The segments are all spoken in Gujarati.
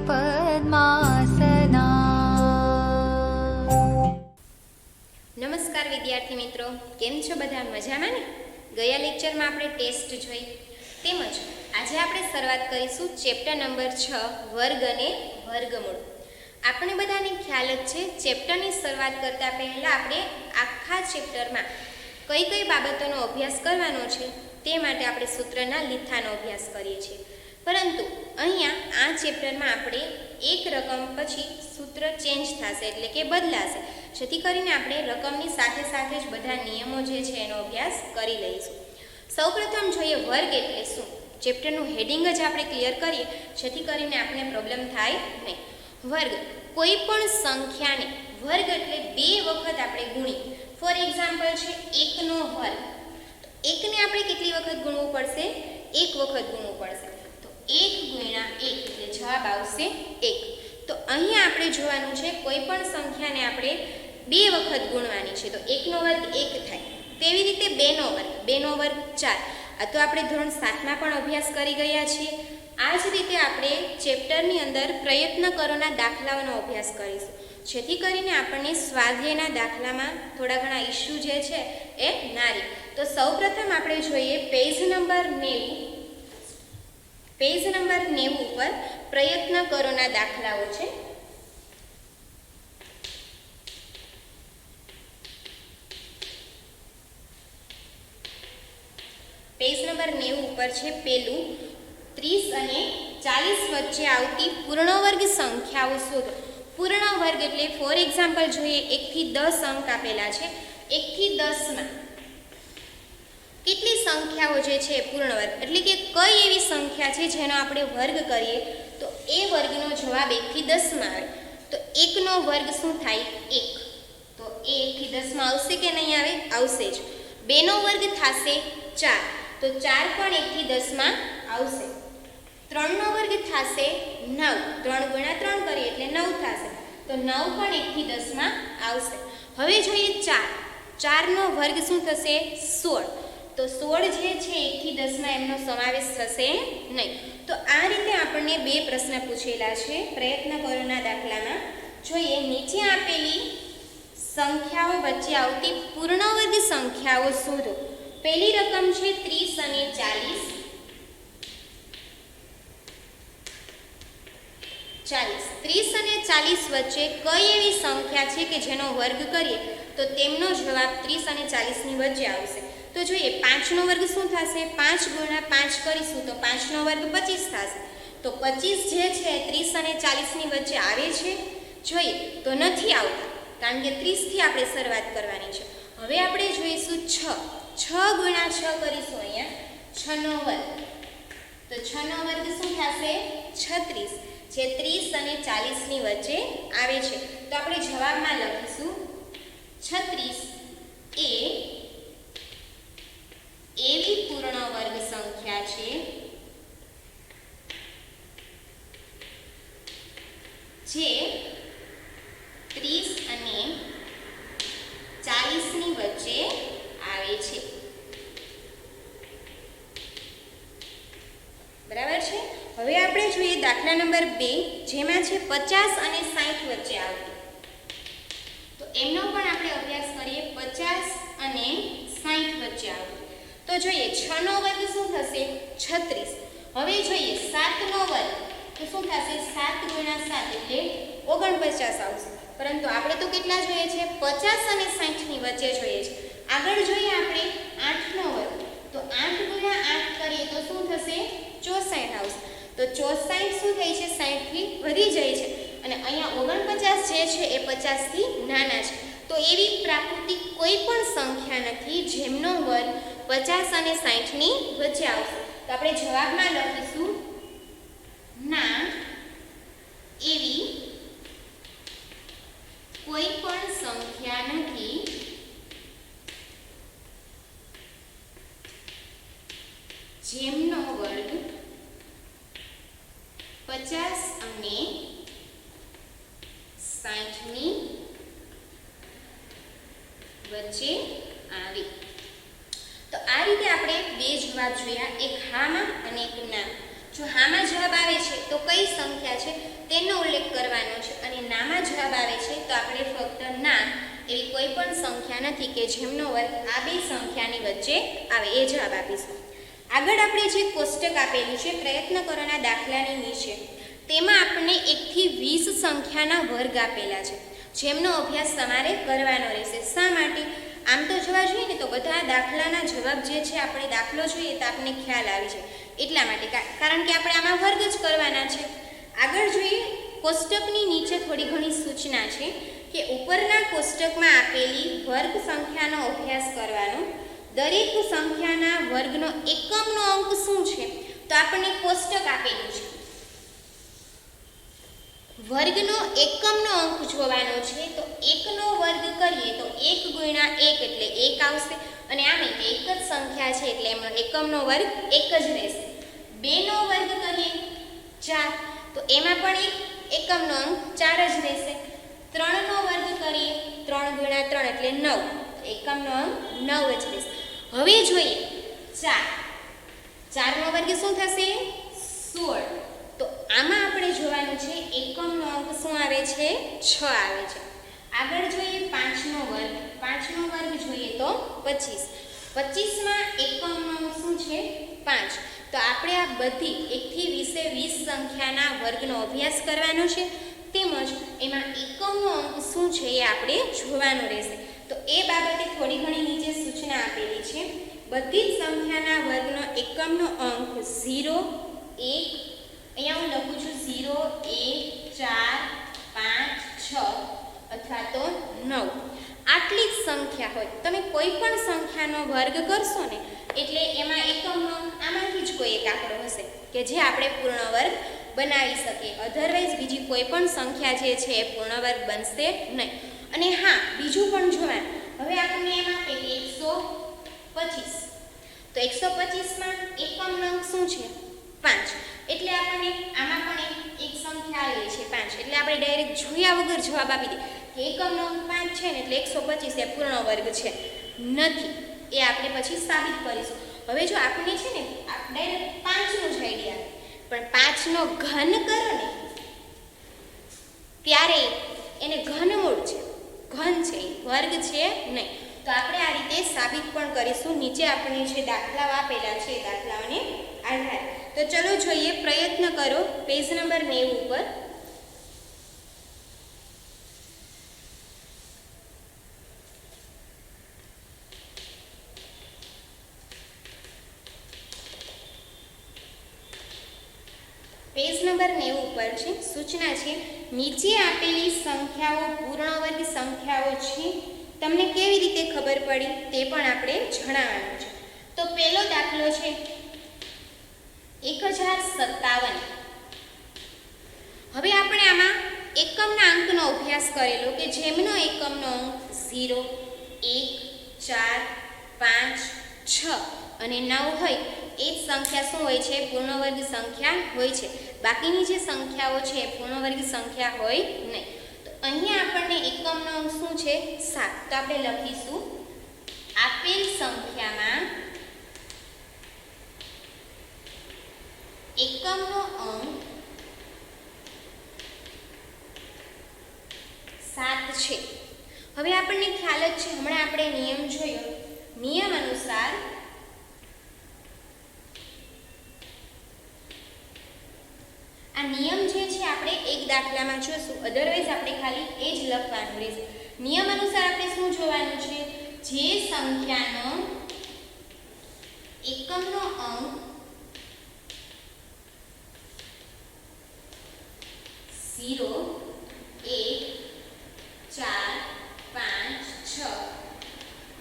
पद्मासना। नमस्कार विद्यार्थी मित्रों, केम छो बधा मजामां ने? गया लेक्चरमां आपणे टेस्ट जोई તેમજ આજે આપણે શરૂઆત કરીશું ચેપ્ટર નંબર 6 વર્ગ અને વર્ગમૂળ। આપણે બધાને ખ્યાલ જ છે ચેપ્ટરની શરૂઆત કરતા પહેલા આપણે આખા ચેપ્ટરમાં કઈ કઈ બાબતોનો અભ્યાસ કરવાનો છે તે માટે આપણે સૂત્રના લીથાનો અભ્યાસ કરીએ છીએ, પરંતુ અહીંયા આ ચેપ્ટરમાં આપણે એક રકમ પછી સૂત્ર ચેન્જ થશે એટલે કે બદલાશે, જેથી કરીને આપણે રકમની સાથે સાથે જ બધા નિયમો જે છે એનો અભ્યાસ કરી લઈશું। સૌપ્રથમ જોઈએ વર્ગ એટલે શું। ચેપ્ટરનું હેડિંગ જ આપણે ક્લિયર કરીએ જેથી કરીને આપણે પ્રોબ્લેમ થાય નહીં। વર્ગ કોઈ પણ સંખ્યાને વર્ગ એટલે બે વખત આપણે ગુણીએ। ફોર એક્ઝામ્પલ છે 1 નો વર્ગ, તો 1 ને આપણે કેટલી વખત ગુણવું પડશે? એક વખત ગુણવું પડશે, તો 1 ગુણ્યા 1 એટલે જવાબ આવશે 1। તો અહીંયા આપણે જોવાનું છે કોઈ પણ સંખ્યાને આપણે બે વખત ગુણવાની છે, તો 1 નો વર્ગ 1 થાય, તેવી રીતે 2 નો વર્ગ 4। આ તો આપણે ધોરણ 7માં પણ અભ્યાસ કરી ગયા છીએ। આ જ રીતે આપણે ચેપ્ટરની અંદર પ્રયત્ન કરોના દાખલાઓનો અભ્યાસ કરીશું, જેથી કરીને આપણને સ્વાધ્યાયના દાખલામાં થોડા ઘણા ઇસ્યુ જે છે એ ના રહે। તો સૌપ્રથમ આપણે જોઈએ પેજ નંબર 90 ઉપર પ્રયત્ન કરોના દાખલાઓ છે। પેજ નંબર 90 ઉપર છે પેલું 30 અને 40 વચ્ચે આવતી પૂર્ણ વર્ગ સંખ્યાઓ શોધો। પૂર્ણ વર્ગ એટલે ફોર એક્ઝામ્પલ જોઈએ 1 થી 10 અંક આપેલા છે, 1 થી 10માં કેટલી સંખ્યાઓ જે છે પૂર્ણ વર્ગ એટલે કે કઈ એવી સંખ્યા છે જેનો આપણે વર્ગ કરીએ તો એ વર્ગનો જવાબ 1 થી 10માં આવે। તો 1 નો વર્ગ શું થાય? 1, તો એ 1 થી 10માં આવશે કે નહીં આવે? આવશે જ। 2 નો વર્ગ થશે 4, તો 4 પણ 1 થી 10માં આવશે। 3 નો વર્ગ થશે 9, 3 ગુણ્યા 3 કરીએ એટલે 9 થશે, તો 9 પણ 1 થી 10માં આવશે। હવે જોઈએ 4 નો વર્ગ શું થશે? 16, તો 16 જે છે 1 થી 10માં એમનો સમાવેશ થશે નહીં। તો આ રીતે આપણને બે પ્રશ્ન પૂછેલા છે પ્રયત્ન કરોના દાખલામાં। જોઈએ નીચે આપેલી સંખ્યાઓ વચ્ચે આવતી પૂર્ણ વર્ગ સંખ્યાઓ શોધો। પહેલી રકમ છે 30 અને 40। 30 અને 40 વચ્ચે કઈ એવી સંખ્યા છે કે જેનો વર્ગ કરીએ તો તેમનો જવાબ 30 અને 40ની વચ્ચે આવશે। તો જોઈએ 5 નો વર્ગ શું થશે? 5 ગુણ્યા 5 કરીશું તો 5 નો વર્ગ 25 થશે, તો 25 જે છે 30 અને 40ની વચ્ચે આવે છે? જોઈએ તો નથી આવતા, કારણ કે 30 થી આપણે શરૂઆત કરવાની છે। હવે આપણે જોઈશું 6 ગુણ્યા 6 કરીશું, અહીંયા 6 નો વર્ગ, તો 6 નો વર્ગ શું થશે? 36, જે 30 અને 40ની વચ્ચે આવે છે। તો આપણે જવાબમાં લખીશું 36 એ એવી પૂર્ણ વર્ગ સંખ્યા છે જે 30 અને 40ની વચ્ચે આવે છે, બરાબર છે। હવે આપણે જોઈએ દાખલા નંબર 2, જેમાં છે 50 અને 60 વચ્ચે આવતી, તો એમનો પણ આપણે અભ્યાસ કરીએ। 50 અને 60 વચ્ચે આવતી, તો જોઈએ 6 નો વર્ગ શું થશે? 36। હવે જોઈએ 7 નો વર્ગ, તો શું થશે? 7 ગુણ્યા 7 એટલે 49 આવશે, પરંતુ આપણે તો કેટલા જોઈએ છે? 50 અને 60ની વચ્ચે જોઈએ છે। આગળ જોઈએ આપણે 8 નો વર્ગ, તો 8 ગુણ્યા 8 કરીએ તો શું થશે? 64 આવશે, તો 64 શું થઈ છે? 60 થી વધી જાય છે, અને અહીંયા 49 જે છે એ 50 થી નાના છે। તો એવી પ્રાકૃતિક કોઈ પણ સંખ્યા નથી જેમનો વર્ગ 50 અને 60ની વચ્ચે આવશે। તો આપણે જવાબમાં લખીશું ના એવી કોઈ પણ સંખ્યા નથી જેમનો વર્ગ 50 અને 60ની વચ્ચે આવે। તો આ રીતે આપણે બે જવાબ જોયા, એક હામાં અને એક ના। જો હામાં જવાબ આવે છે તો કઈ સંખ્યા છે તે આવે છે તો આપણે ફક્ત ના એવી કોઈ પણ સંખ્યા નથી કે જેમનો વર્ગ આ બે સંખ્યાની વચ્ચે આવે એ જવાબ આપીશું. આગળ આપણે જે કોષ્ટક આપેલું છે પ્રયત્ન કરોના દાખલાની નીચે તેમાં આપણને 1 થી 20 સંખ્યાના વર્ગ આપેલા છે જેમનો અભ્યાસ તમારે કરવાનો રહેશે. શા માટે? આમ તો જોવા જોઈએ ને તો બધા દાખલાના જવાબ જે છે આપણે દાખલો જોઈએ તો આપણને ખ્યાલ આવી જાય એટલા માટે, કારણ કે આપણે આમાં વર્ગ જ કરવાના છે. આગળ જોઈએ કોષ્ટકની નીચે થોડી ઘણી સૂચના છે કે ઉપરના કોષ્ટકમાં આપેલી વર્ગ સંખ્યાનો અભ્યાસ કરવાનો. દરેક સંખ્યાના વર્ગનો એકમનો અંક શું છે તો આપણને કોષ્ટક આપેલું છે. વર્ગનો એકમનો અંક જોવાનો છે તો 1 નો વર્ગ કરીએ તો 1 ગુણ્યા 1 એટલે 1 આવશે અને આમે એક જ સંખ્યા છે એટલે એમનો એકમનો વર્ગ 1 જ રહેશે. 2 નો વર્ગ કરીએ 4 તો એમાં પણ એકમનો અંક 4 જ રહેશે. 3 નો વર્ગ કરીએ 3 ગુણ્યા 3 એટલે 9, એકમનો અંક 9 જ રહેશે. હવે જોઈએ 4 નો વર્ગ શું થશે 16, તો આમાં આપણે જોવાનું છે એકમનો અંક શું આવે છે 6 આવે છે. આગળ જોઈએ 5 નો વર્ગ જોઈએ તો 25, 25માં એકમનો અંક શું છે 5. તો આપણે આ બધી 1 થી 20 સંખ્યાના વર્ગનો અભ્યાસ કરવાનો છે તેમજ એમાં એકમનો અંક શું છે એ આપણે જોવાનું રહેશે. તો એ બાબતે થોડી ઘણી નીચે સૂચના આપેલી છે. બધી જ સંખ્યાના વર્ગનો એકમનો અંક 0, 1, અહીંયા હું લખું છું 0, 1, 4, 5, 6 અથવા તો 9. આટલી જ સંખ્યા હોય તમે કોઈ પણ સંખ્યાનો વર્ગ કરશો ને એટલે એમાં એકમનો આમાંથી જ કોઈ એક આંકડો હશે કે જે આપણે પૂર્ણ વર્ગ બનાવી શકીએ. અધરવાઇઝ બીજી કોઈ પણ સંખ્યા જે છે એ પૂર્ણ વર્ગ બનશે નહીં. અને હા, બીજું પણ જોવાનું. હવે આપણને એમાં કે 125, તો 125માં એકમનો અંક શું છે 5, એટલે આપણને આમાં પણ એક સંખ્યા આવેલી છે 5, એટલે આપણે ડાયરેક્ટ જોયા વગર જવાબ આપી દઈએ કે એકમનો અંક 5 છે ને એટલે 125 એ પૂર્ણ વર્ગ છે. નથી, એ આપણે પછી સાબિત કરીશું. હવે જો આપણે છે ને ડાયરેક્ટ 5નો જ આઈડિયા પણ 5નો ઘન કરો ને ત્યારે એને ઘનમૂળ છે, ઘન છે, વર્ગ છે નહીં. તો આપણે આ રીતે સાબિત પણ કરીશું. નીચે આપણે જે દાખલાઓ આપેલા છે એ દાખલાઓને આધારે. તો ચલો જોઈએ, પ્રયત્ન કરો પેજ નંબર 90 ઉપર. પેજ નંબર 90 ઉપર છે સૂચના છે નીચે આપેલી સંખ્યાઓ પૂર્ણ વર્ગ સંખ્યાઓ છે. તમને કેવી રીતે ખબર પડી તે પણ આપણે જણાવવાનું છે. તો પહેલો દાખલો છે 1057. હવે આપણે આમાં એકમના અંકનો અભ્યાસ કરેલો કે જેમનો એકમનો અંક 0, 1, 4, 5, 6 અને 9 હોય એ જ સંખ્યા શું હોય છે પૂર્ણ વર્ગ સંખ્યા હોય છે. બાકીની જે સંખ્યાઓ છે એ પૂર્ણ વર્ગ સંખ્યા હોય નહીં. તો અહીંયા આપણને એકમનો અંક શું છે 7. તો આપણે લખીશું આપેલ સંખ્યામાં એકમનો અંક 7 છે. હવે આપણને ખ્યાલ જ છે, હમણાં આપણે નિયમ જોયો, નિયમ અનુસાર આ નિયમ જે છે આપણે એક દાખલામાં જોશું, અધરવાઇઝ આપણે ખાલી એ જ લખવાનું રહેશે. નિયમ અનુસાર આપણે શું જોવાનું છે, જે સંખ્યાનો એકમનો અંક 0, 1, 4, 5, 6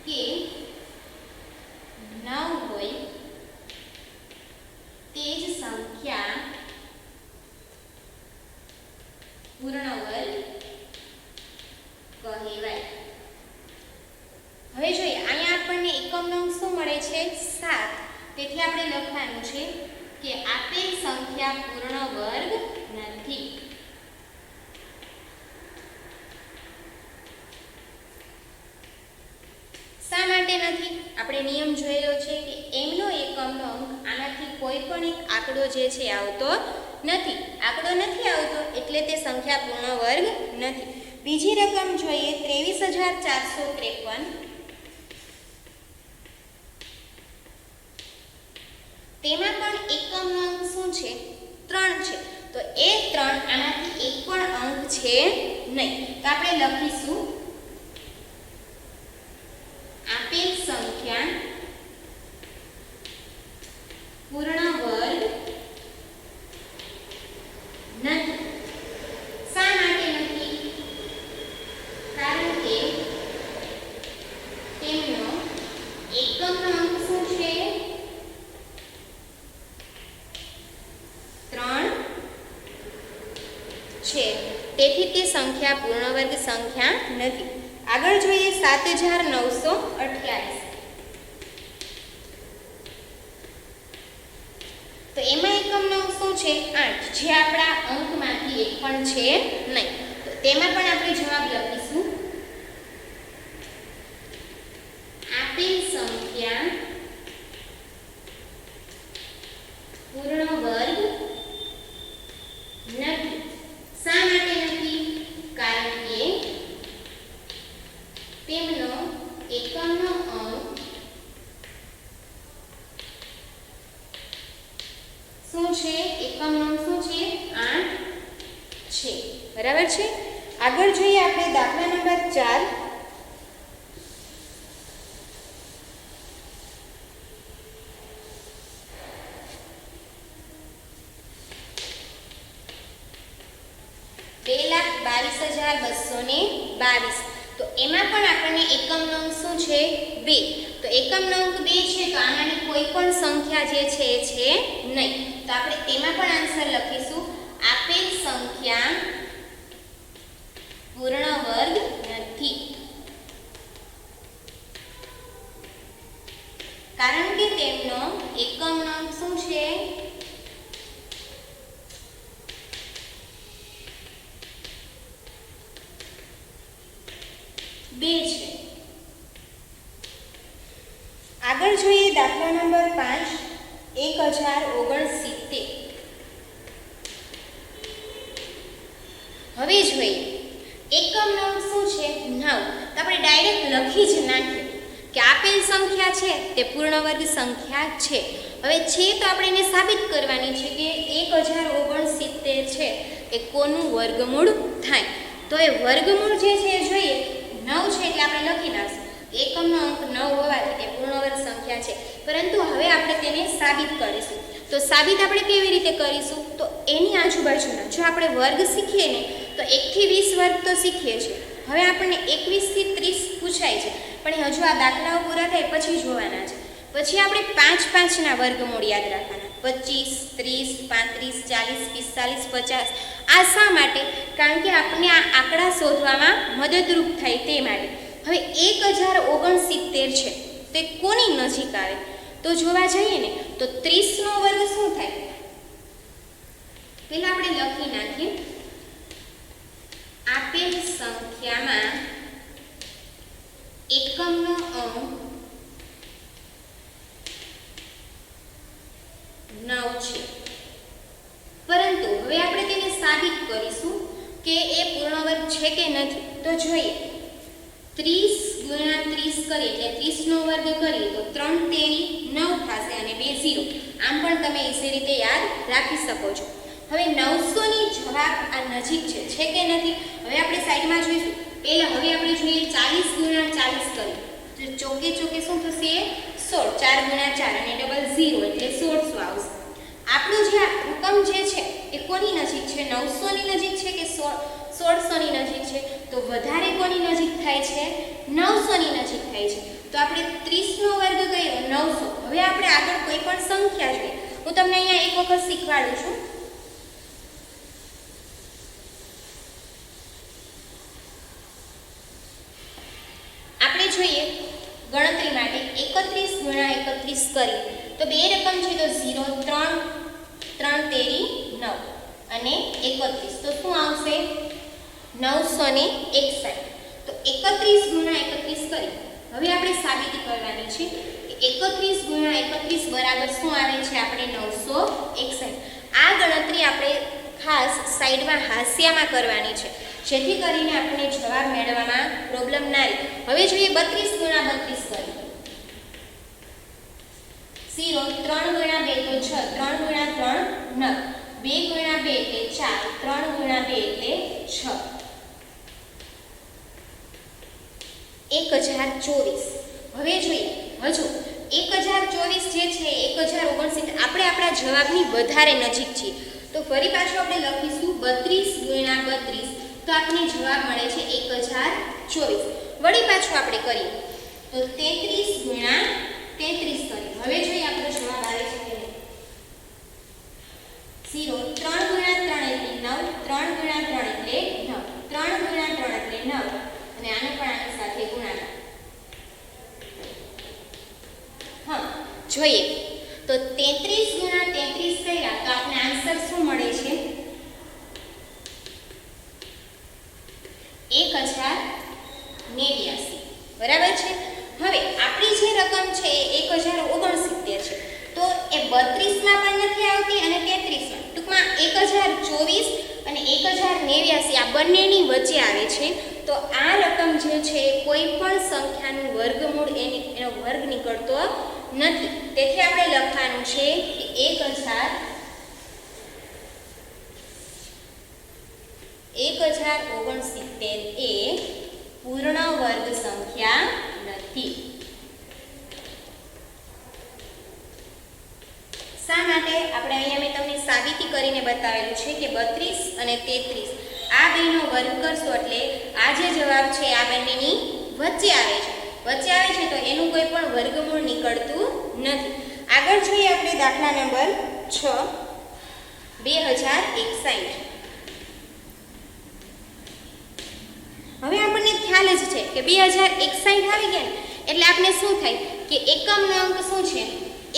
કે 9 હોય તે જ સંખ્યા પૂર્ણ વર્ગ કહેવાય. હવે જોઈએ, અહીંયા આપણને એકમનો અંક શું મળે છે 7. તેથી આપણે લખવાનું છે કે આપેલ સંખ્યા પૂર્ણ વર્ગ નથી. શા માટે નથી? આપણે નિયમ જોયેલો છે કે એમનો એકમનો અંક આનાથી કોઈ પણ એક આંકડો જે છે આવતો નથી. આંકડો નથી આવતો એટલે તે સંખ્યા પૂર્ણ વર્ગ નથી. બીજી રકમ જોઈએ 23,453. તેમાં પણ એકમનો અંક શું છે? 3 છે. તો એ 3 આમાંથી એક પણ અંક છે નહીં. તો આપણે લખીશું આપેલ સંખ્યા પૂર્ણ વર્ગ નથી. શા માટે નથી? કારણ કે તેમનો એકમનો અંક શું છે? 3 છે. તેથી તે સંખ્યા પૂર્ણ વર્ગ સંખ્યા નથી. આગળ જોઈએ 7,928. તો એમાં એકમનો અંક શું છે? 8, જે આપણા અંકમાંથી એક પણ છે નહીં. તો તેમાં પણ આપણે જવાબ લખીશું આપેલ સંખ્યા પૂર્ણ વર્ગ નથી. શા માટે નથી? કારણ કે તેમનો એકમનો અંક શું છે? એકમનો અંક શું છે? 8 છે. બરાબર છે. આગળ જોઈએ આપણે દાખલા નંબર 4. ₹2,22,222. તો એમાં પણ આપણને એકમનો અંક શું છે? 2. તો એકમનો અંક 2 છે તો આમાંની કોઈ પણ સંખ્યા જે છે એ છે નહીં. તો આપણે તેમાં પણ આન્સર લખીશું આપેલ સંખ્યા પૂર્ણ વર્ગ નથી. કારણ કે તેમનો એકમનો અંક શું છે? 2 છે. આગળ જોઈએ દાખલા નંબર 5. 1069. હવે જોઈએ એકમનો અંક શું છે? 9. તો આપણે ડાયરેક્ટ લખી જ નાખીએ કે આપેલ સંખ્યા છે તે પૂર્ણ વર્ગ સંખ્યા છે. હવે છે તો આપણે એને સાબિત કરવાની છે કે 1069 છે એ કોનું વર્ગમૂળ થાય. તો એ વર્ગમૂળ જે છે એ જોઈએ 9 છે એટલે આપણે લખી નાખશું એકમનો અંક 9 હોવાથી તે પૂર્ણ વર્ગ સંખ્યા છે. પરંતુ હવે આપણે તેને સાબિત કરીશું. તો સાબિત આપણે કેવી રીતે કરીશું? તો એની આજુબાજુના જો આપણે વર્ગ શીખીએ ને તો 1 થી 20 વર્ગ તો શીખીએ છીએ. હવે આપણને 21 થી 30 પૂછાય છે પણ હજુ આ દાખલાઓ પૂરા થાય પછી જોવાના છે. પછી આપણે 5-5ના વર્ગમૂળ યાદ રાખવાના. 25, 30, 35, 40, 45, 50. આ શા માટે? કારણ કે આપણે આ આંકડા શોધવામાં મદદરૂપ થાય તે માટે. હવે 1069 છે તે કોની નજીક આવે? તો જોવા જઈએ ને તો 30નો વર્ગ શું થાય? પહેલા આપણે લખી નાખીએ આપેલ સંખ્યામાં એકમનો અંક 9 છે. પરંતુ હવે આપણે તેને સાબિત કરીશું કે એ પૂર્ણ વર્ગ છે કે નથી. તો જોઈએ 30 ગુણ્યા 30 કરીએ એટલે 30નો વર્ગ કરીએ તો 3 તેરી 9 થશે અને 2 0. આમ પણ તમે એસી રીતે યાદ રાખી શકો છો. હવે 900ની જવાબ આ નજીક છે કે નથી? હવે આપણે સાઈડમાં જોઈશું. પહેલા હવે આપણે જોઈએ 40 ગુણ્યા 40 કરીએ તો ચોકે ચોકે શું થશે? 16. 4 ગુણ્યા 4 અને ડબલ 0 એટલે 1600 આવશે. આપણું જે રકમ જે છે એ કોની નજીક છે? 900ની નજીક છે કે 1600ની નજીક છે? તો વધારે કોની નજીક થાય છે? 900ની નજીક થાય છે. તો આપણે 30નો વર્ગ કર્યો 900. હવે આપણે આગળ કોઈ પણ સંખ્યા જોઈએ. હું તમને અહીંયા એક વખત શીખવાડું છું. આપણે જોઈએ ગણતરી માટે 31 ગુણ્યા 31 કરીએ તો બે રકમ છે તો 0, 3 તેરી 9 અને 31. તો શું આવશે? 961. તો 31 ગુણ્યા 31 કરી. હવે આપણે સાબિતી કરવાની છે કે 31 ગુણ્યા 31 બરાબર શું આવે છે? આપણે 961. આ ગણતરી આપણે ખાસ સાઈડમાં હાસ્યામાં કરવાની છે, જેથી કરીને આપણે જવાબ મેળવવામાં પ્રોબ્લેમ ના રહે. હવે જોઈએ 32 ગુણ્યા 32 કરીએ. 0 3 ગુણ્યા 2 તો 6, 3 ગુણ્યા 3 9, 2 ગુણ્યા 2 એટલે 4, 3 ગુણ્યા 2 એટલે 6. 1024. હવે જોઈએ હજુ 1024 જે છે 1069, આપણે આપણા જવાબની વધારે નજીક છીએ. તો ફરી પાછું આપણે લખીશું 32 ગુણ્યા 32, તો આપણને જવાબ મળે છે 1024. વળી પાછું આપણે કરીએ તો 33 ગુણ્યા 33 કરીએ. હવે જોઈએ આપણો જવાબ આવે છે કે નહીં. 0 3 ગુણ્યા 3 એટલે 9, 3 ગુણ્યા 3 એટલે 9, 3 ગુણ્યા 3 એટલે 9, અને આને પણ આની સાથે ગુણાકાર. હા જોઈએ તો 33 ગુણ્યા 33 કર્યા તો આપણે આન્સર શું મળે છે? 1089. બરાબર છે. હવે આપણી જે રકમ છે એ 1069 છે, તો એ 32 માં પણ નથી આવતી અને 33 માં. ટૂંકમાં 1024 અને 1089 આ બંનેની વચ્ચે આવે છે. તો આ રકમ જે છે કોઈ પણ સંખ્યાનું વર્ગમૂળ એનો વર્ગ નીકળતો નથી. તેથી આપણે લખવાનું છે કે 1069 એ પૂર્ણ વર્ગ સંખ્યા નથી. શા માટે? આપણે અહીંયા મેં તમને સાબિતી કરીને બતાવેલું છે કે 32 અને 33 આ બેનો વર્ગ કરશો એટલે આ જે જવાબ છે આ બંનેની વચ્ચે આવે છે. વચ્ચે આવે છે તો એનું કોઈ પણ વર્ગમૂળ નીકળતું નથી. આગળ જોઈએ આપણે દાખલા નંબર 6, 2061. હવે આપણને ખ્યાલ જ છે કે 2061 આવી ગયા એટલે આપણે શું થાય કે એકમનો અંક શું છે?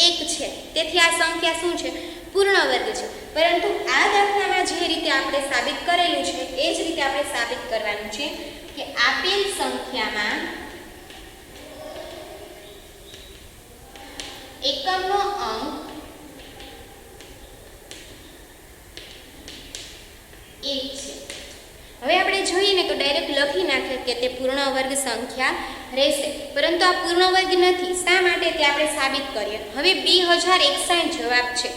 1 છે. તેથી આ સંખ્યા શું છે? પૂર્ણ વર્ગ છે. પરંતુ આ દાખલામાં જે રીતે આપણે સાબિત કરેલું છે એ જ રીતે આપણે સાબિત કરવાનું છે કે આપેલ સંખ્યામાં એકમનો અંક 1 છે. હવે આપણે જોઈએ ને તો ડાયરેક્ટ લખી નાખીએ કે તે પૂર્ણ વર્ગ સંખ્યા રહેશે, પરંતુ આ પૂર્ણ વર્ગ નથી. શા માટે તે આપણે સાબિત કરીએ. હવે 2061 જવાબ છે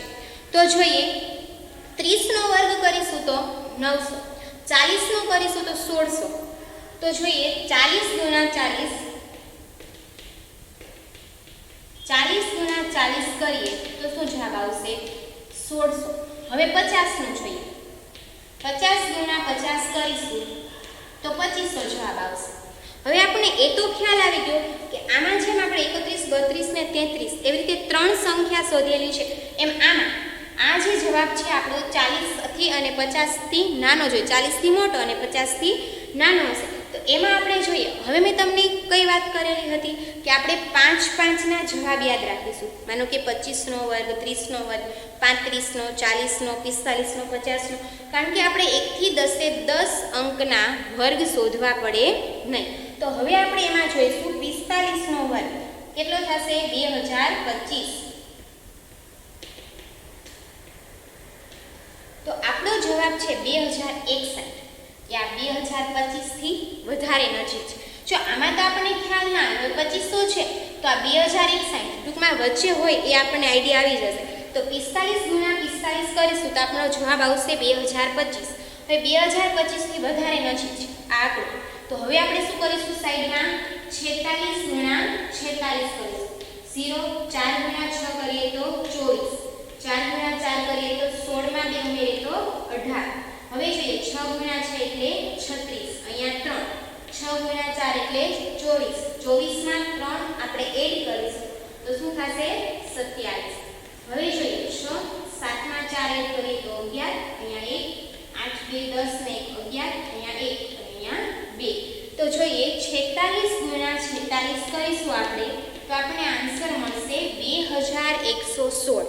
તો જોઈએ 30 નો વર્ગ કરીશું તો 900, 40 નો કરીશું તો 1600. તો જોઈએ 40 ગુણ્યા 40, 40 ગુણ્યા 40 કરીએ તો શું જવાબ આવશે? 1600. હવે 50 નું જોઈએ, 50 ગુણ્યા 50 કરીશું તો 2500 જવાબ આવશે. હવે આપણને એ તો ખ્યાલ આવી ગયો કે આમાં જેમ આપણે 31, 32 ને 33 એવી રીતે 3 સંખ્યા શોધેલી છે, એમ આમાં આ જે જવાબ છે આપણો 40 થી અને 50 થી નાનો જોઈએ, 40 થી મોટો અને 50 થી નાનો હશે. તો એમાં આપણે જોઈએ, હવે મેં તમને કઈ વાત કરેલી હતી કે આપણે 5 ના જવાબ યાદ રાખીશું. માનો કે 25 નો વર્ગ, 30 નો વર્ગ, 35 નો, 40 નો, 45 નો, 50 નો, કારણ કે આપણે 1 થી 10 અંકના વર્ગ શોધવા પડે નહીં. તો હવે આપણે એમાં જોઈશું 45 નો વર્ગ કેટલો થશે? 2025. તો આપણો જવાબ છે 2061. કે આ 2025 થી વધારે નજીક છે. જો આમાં તો આપણને ખ્યાલ ના આવે, 2500 છે તો આ 2061 ટૂંકમાં વચ્ચે હોય એ આપણને આઈડિયા આવી જશે. તો 45 ગુણ્યા 45 કરીશું તો આપણો જવાબ આવશે 2025. હવે 2025 થી વધારે નજીક છે આ આંકડો. તો હવે આપણે શું કરીશું? સાઈડમાં 46 ગુણ્યા 46 કરીશું. 0 4 ગુણ્યા 6 કરીએ તો 24, 4 ગુણ્યા 4 કરીએ તો 16 માં 2 ઉમેરીએ તો 18. હવે જોઈએ 6 ગુણ્યા 6 એટલે 36, અહીંયા 3, 6 ગુણ્યા 4 એટલે 24, 24 માં 3 આપણે એડ કરીશું તો શું થશે? 27. હવે જોઈએ 6, 7 માં 4 એડ કરીએ તો 11, અહીંયા 1, 8 2 10 ને 11, અહીંયા 1 અને અહીંયા 2. તો જોઈએ 46 ગુણ્યા 46 કરીશું આપણે તો આપણે આન્સર મળશે 2116.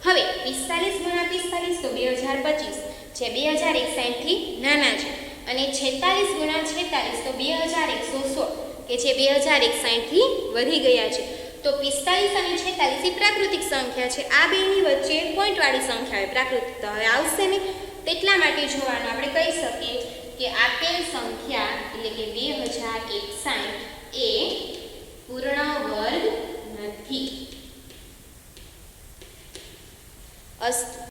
હવે 45 ગુણ્યા 45 તો 2025 જે 2061 થી નાના છે, અને 46 ગુણ્યા 46 તો 2116 કે જે 2061 થી વધી ગયા છે. તો 45 અને 46 એ પ્રાકૃતિક સંખ્યા છે. આ બેની વચ્ચે પોઈન્ટ વાળી સંખ્યા હોય પ્રાકૃતિક, તો હવે આવશે ને. તેટલા માટે જોવાનું આપણે કહી શકીએ કે આપેલ સંખ્યા એટલે કે 2061 એ પૂર્ણ વર્ગ